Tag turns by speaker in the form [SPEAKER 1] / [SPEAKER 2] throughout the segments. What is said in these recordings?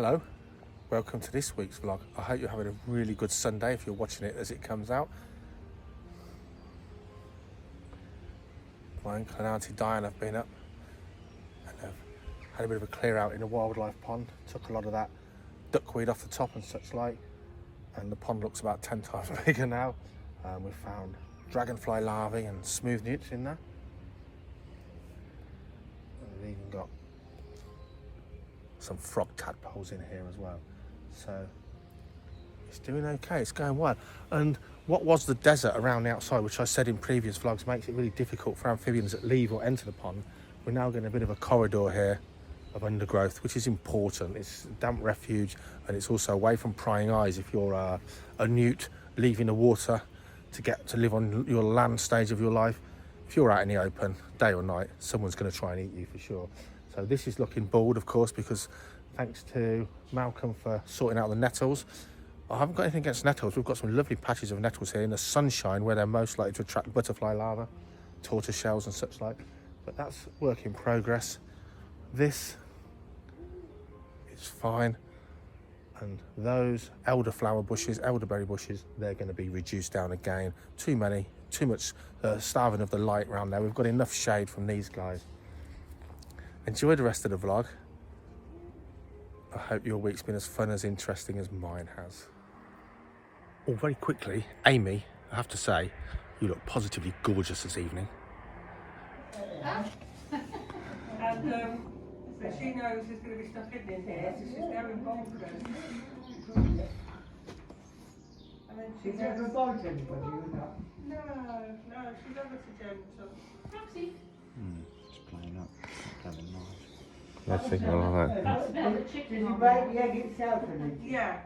[SPEAKER 1] Hello, welcome to this week's vlog. I hope you're having a really good Sunday if you're watching it as it comes out. Mine, Auntie Diane have been up and have had a bit of a clear out in the wildlife pond. Took a lot of that duckweed off the top and such like, and the pond looks about 10 times bigger now. We found dragonfly larvae and smooth newts in there. And we've even got some frog tadpoles in here as well, so it's doing okay, it's going well. And what was the desert around the outside, which I said in previous vlogs makes it really difficult for amphibians that leave or enter the pond, we're now getting a bit of a corridor here of undergrowth, which is important. It's a damp refuge, and it's also away from prying eyes if you're a newt leaving the water to get to live on your land stage of your life. If you're out in the open day or night, someone's going to try and eat you for sure. So this is looking bald, of course, because thanks to Malcolm for sorting out the nettles. I haven't got anything against nettles. We've got some lovely patches of nettles here in the sunshine where they're most likely to attract butterfly larvae, tortoise shells and such like. But that's work in progress. This is fine. And those elderflower bushes, elderberry bushes, they're going to be reduced down again. Too many, too much starving of the light around there. We've got enough shade from these guys. Enjoy the rest of the vlog. I hope your week's been as fun, as interesting as mine has. Oh, very quickly, Amy, I have to say, you look positively gorgeous this evening.
[SPEAKER 2] And but she knows there's going to be stuff hidden in here, so she's going bonkers. And then she's never bite anybody, you know? No, she's ever so gentle. Taxi.
[SPEAKER 3] Just playing up. Having nice.
[SPEAKER 1] Let's see, I like that.
[SPEAKER 4] Did you bake the egg itself in it?
[SPEAKER 2] Yeah.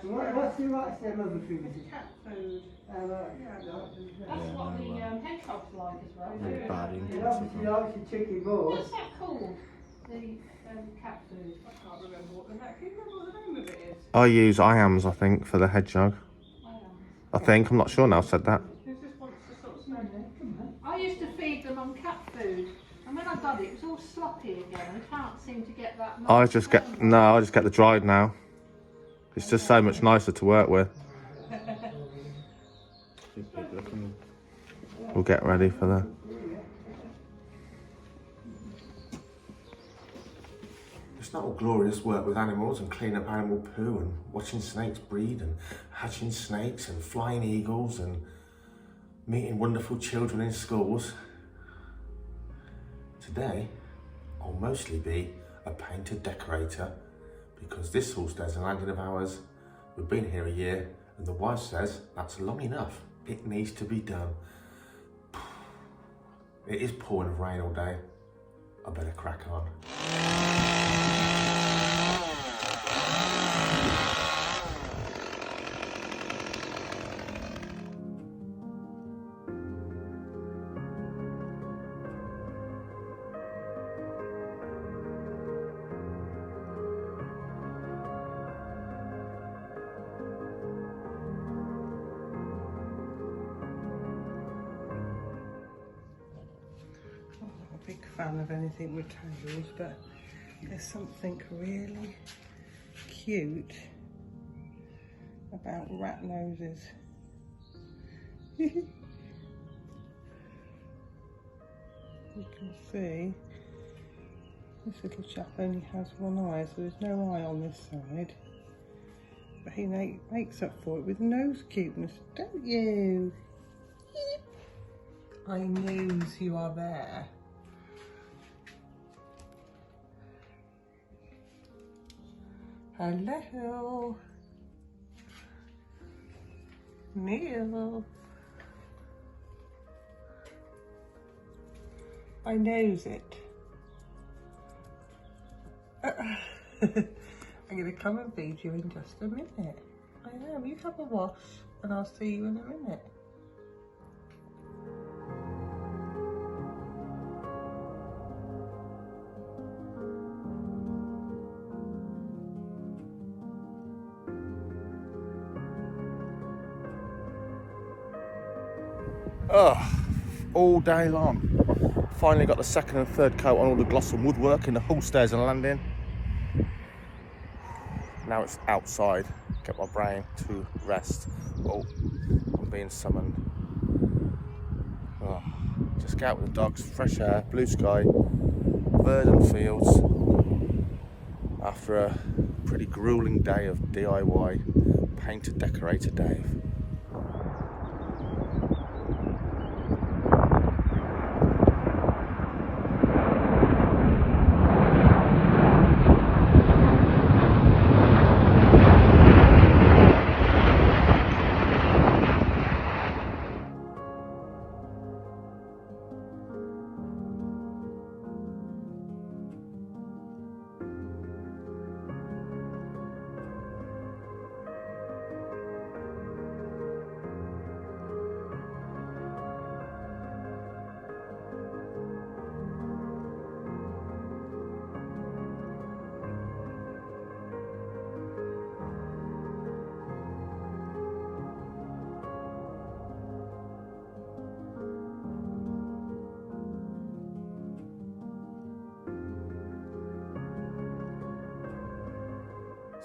[SPEAKER 4] What's the right stem of the food? Is it
[SPEAKER 2] Cat food?
[SPEAKER 4] right.
[SPEAKER 5] That's what the hedgehogs like as well.
[SPEAKER 3] No bad
[SPEAKER 4] She
[SPEAKER 3] influence.
[SPEAKER 4] obviously likes the chicken balls.
[SPEAKER 5] What's that called? The cat food.
[SPEAKER 2] I can't remember what the name. Can you remember what the name of it is?
[SPEAKER 1] I use IAMS, I think, for the hedgehog. I think, I'm not sure now I've said that.
[SPEAKER 2] Who just wants to sort of smell it?
[SPEAKER 5] I used to feed them on cat food, and when I got it, it was all sloppy again. I can't seem to get that.
[SPEAKER 1] I just get the dried now. It's just so much nicer to work with. We'll get ready for the... It's not all glorious work with animals and cleaning up animal poo and watching snakes breed and hatching snakes and flying eagles and meeting wonderful children in schools. Today, I'll mostly be a painter decorator because this horse desert landing of ours, we've been here a year and the wife says that's long enough. It needs to be done. It is pouring of rain all day. I better crack on.
[SPEAKER 2] I'm not a big fan of anything with tails, but there's something really cute about rat noses. You can see this little chap only has one eye, so there's no eye on this side. But he makes up for it with nose cuteness, don't you? I knows you are there. Hello. Neil. I knows it. I'm going to come and feed you in just a minute. I am. You have a wash and I'll see you in a minute.
[SPEAKER 1] All day long. Finally got the second and third coat on all the gloss and woodwork in the hall stairs and landing. now it's outside, get my brain to rest. Oh, I'm being summoned. Oh, just get out with the dogs, fresh air, blue sky, verdant fields, after a pretty grueling day of DIY painter decorator Dave.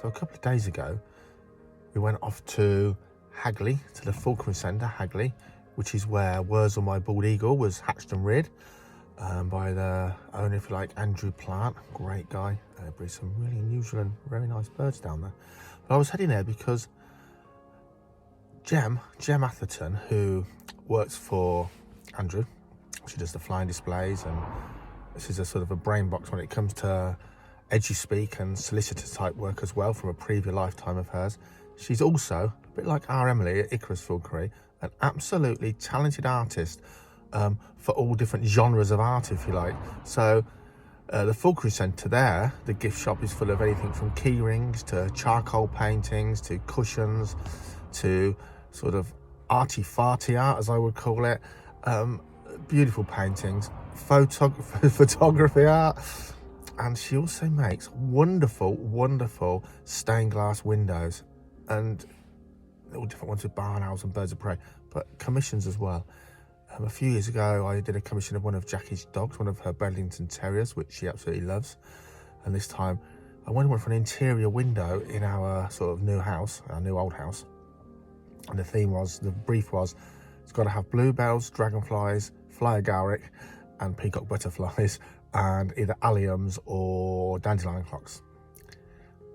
[SPEAKER 1] So a couple of days ago, we went off to Hagley, to the Falconry Centre, Hagley, which is where Wurzel, my bald eagle, was hatched and reared by the owner, if you like, Andrew Plant. Great guy. Breeds some really unusual and very nice birds down there. But I was heading there because Jem Atherton, who works for Andrew, she does the flying displays, and this is a sort of a brain box when it comes to EduSpeak and solicitor type work as well from a previous lifetime of hers. She's also, a bit like our Emily at Icarus Falconry, an absolutely talented artist for all different genres of art, if you like. So the Falconry Centre there, the gift shop, is full of anything from key rings to charcoal paintings to cushions to sort of arty-farty art, as I would call it. Beautiful paintings, photography art. And she also makes wonderful stained glass windows, and all different ones with barn owls and birds of prey, but commissions as well. A few years ago, I did a commission of one of Jackie's dogs, one of her Bedlington Terriers, which she absolutely loves. And this time, I went for an interior window in our sort of new house, our new old house. And the brief was, it's got to have bluebells, dragonflies, fly agaric, and peacock butterflies, and either alliums or dandelion clocks.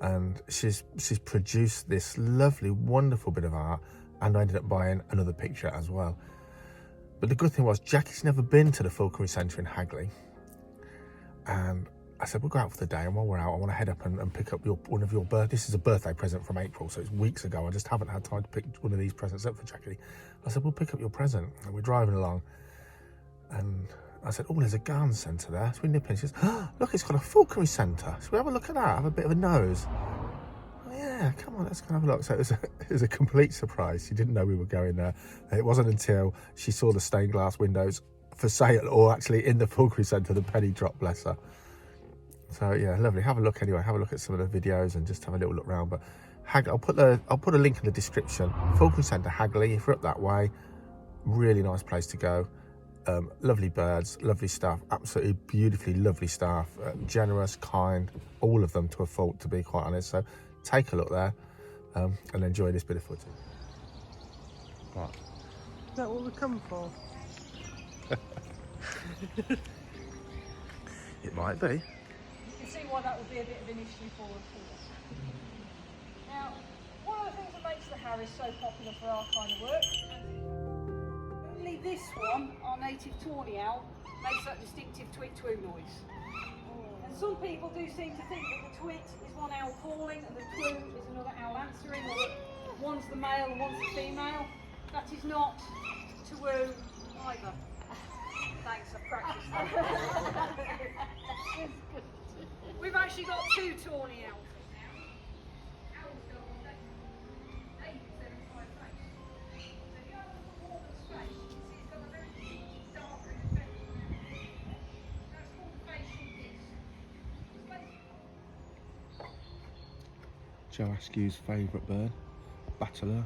[SPEAKER 1] And she's produced this lovely, wonderful bit of art, and I ended up buying another picture as well. But the good thing was, Jackie's never been to the Falconry Centre in Hagley, and I said, we'll go out for the day, and while we're out, I want to head up and pick up one of your this is a birthday present from April, so it's weeks ago. I just haven't had time to pick one of these presents up for Jackie. I said, we'll pick up your present, and we're driving along, and I said, oh, there's a garden centre there. So we nip in. She says, oh, look, it's got a Falconry Centre. So we have a look at that, have a bit of a nose. Oh, yeah, come on, let's go have a look. So it was a complete surprise. She didn't know we were going there. It wasn't until she saw the stained glass windows for sale, or actually in the Falconry Centre, the penny dropped, bless her. So yeah, lovely. Have a look anyway. Have a look at some of the videos and just have a little look around. But I'll put a link in the description. Falconry Centre, Hagley. If you're up that way, really nice place to go. Lovely birds, lovely staff, absolutely beautifully lovely staff, generous, kind, all of them to a fault, to be quite honest. So take a look there and enjoy this bit of footage. Right.
[SPEAKER 2] Is that what we come for?
[SPEAKER 1] It might be.
[SPEAKER 5] You can see why that would be a bit of an issue for us here. Now, one of the things that makes the Harris so popular for our kind of work, only this one, our native tawny owl, makes that distinctive tweet-twoo noise. And some people do seem to think that the tweet is one owl calling and the twoo is another owl answering, or that one's the male and one's the female. That is not twoo either. Thanks, I've practiced that. We've actually got two tawny owls.
[SPEAKER 1] Joe Askew's favourite bird, Bateleur.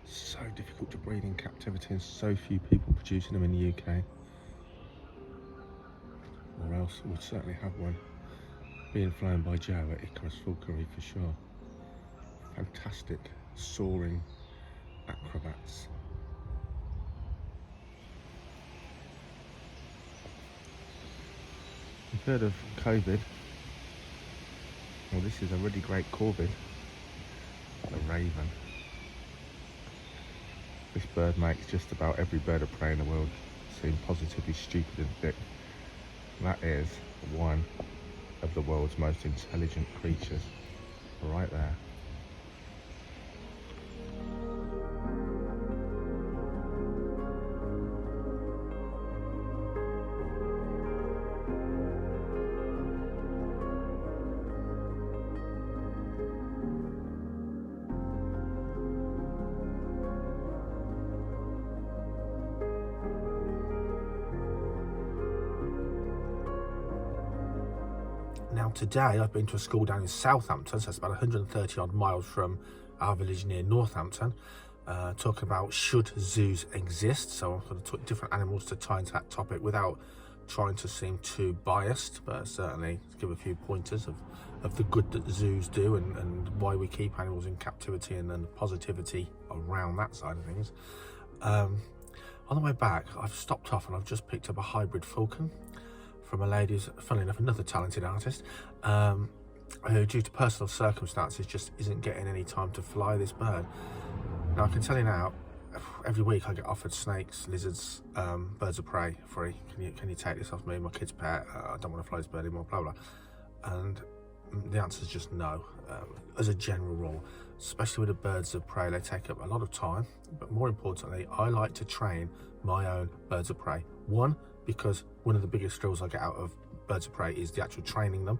[SPEAKER 1] So difficult to breed in captivity and so few people producing them in the UK. Or else we'd certainly have one being flown by Joe at Icarus Falconry for sure. Fantastic soaring acrobats. You've heard of COVID? Well, this is a really great corvid, the raven. This bird makes just about every bird of prey in the world seem positively stupid and thick. That is one of the world's most intelligent creatures, right there. Now today I've been to a school down in Southampton, so it's about 130 odd miles from our village near Northampton, talking about should zoos exist. So I'm going to talk different animals to tie into that topic without trying to seem too biased, but certainly give a few pointers of the good that zoos do and why we keep animals in captivity and then the positivity around that side of things. On the way back I've stopped off and I've just picked up a hybrid falcon from a lady who's, funnily enough, another talented artist, who due to personal circumstances just isn't getting any time to fly this bird. Now I can tell you now, every week I get offered snakes, lizards, birds of prey free. Can you take this off me, my kid's pet? I don't want to fly this bird anymore, blah blah. And the answer is just no, as a general rule. Especially with the birds of prey, they take up a lot of time, but more importantly I like to train my own birds of prey. One, because one of the biggest thrills I get out of birds of prey is the actual training them,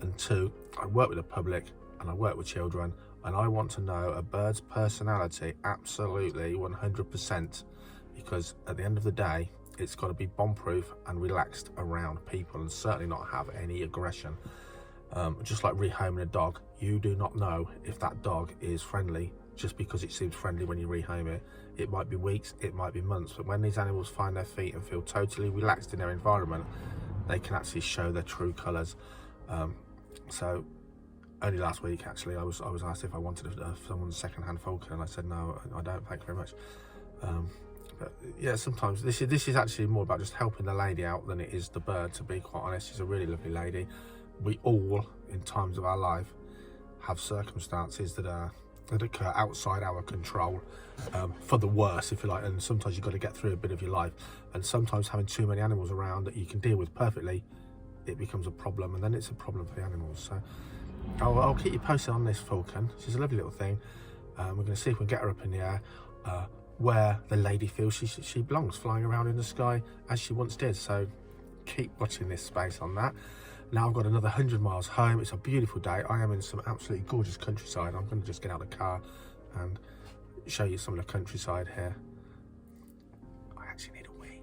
[SPEAKER 1] and two, I work with the public and I work with children and I want to know a bird's personality absolutely 100%, because at the end of the day it's got to be bomb-proof and relaxed around people and certainly not have any aggression. Just like rehoming a dog, you do not know if that dog is friendly just because it seems friendly when you rehome it. It might be weeks, it might be months, but when these animals find their feet and feel totally relaxed in their environment, they can actually show their true colours. So only last week actually I was asked if I wanted someone's second-hand falcon, and I said no, I don't, thank you very much. But yeah, sometimes this is actually more about just helping the lady out than it is the bird, to be quite honest. She's a really lovely lady. We all, in times of our life, have circumstances that occur outside our control, for the worse, if you like, and sometimes you've got to get through a bit of your life, and sometimes having too many animals around that you can deal with perfectly, it becomes a problem, and then it's a problem for the animals. So I'll keep you posted on this falcon. She's a lovely little thing. We're going to see if we can get her up in the air, where the lady feels she belongs, flying around in the sky as she once did. So keep watching this space on that. Now I've got another 100 miles home. It's a beautiful day. I am in some absolutely gorgeous countryside. I'm going to just get out of the car and show you some of the countryside here. I actually need a wee.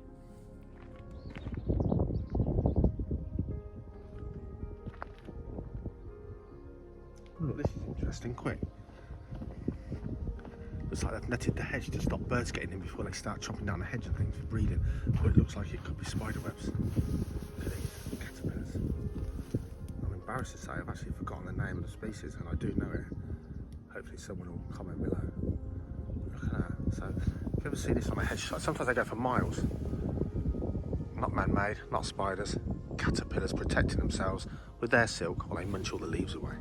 [SPEAKER 1] Look, this is interesting. Quick. Looks like they've netted the hedge to stop birds getting in before they start chopping down the hedge and things for breeding. But it looks like it could be spider webs. Look at these caterpillars. I'm embarrassed to say I've actually forgotten the name of the species, and I do know it. Hopefully someone will comment below. Look at that. So if you ever see this on a hedge site, sometimes they go for miles. Not man-made, not spiders. Caterpillars protecting themselves with their silk while they munch all the leaves away.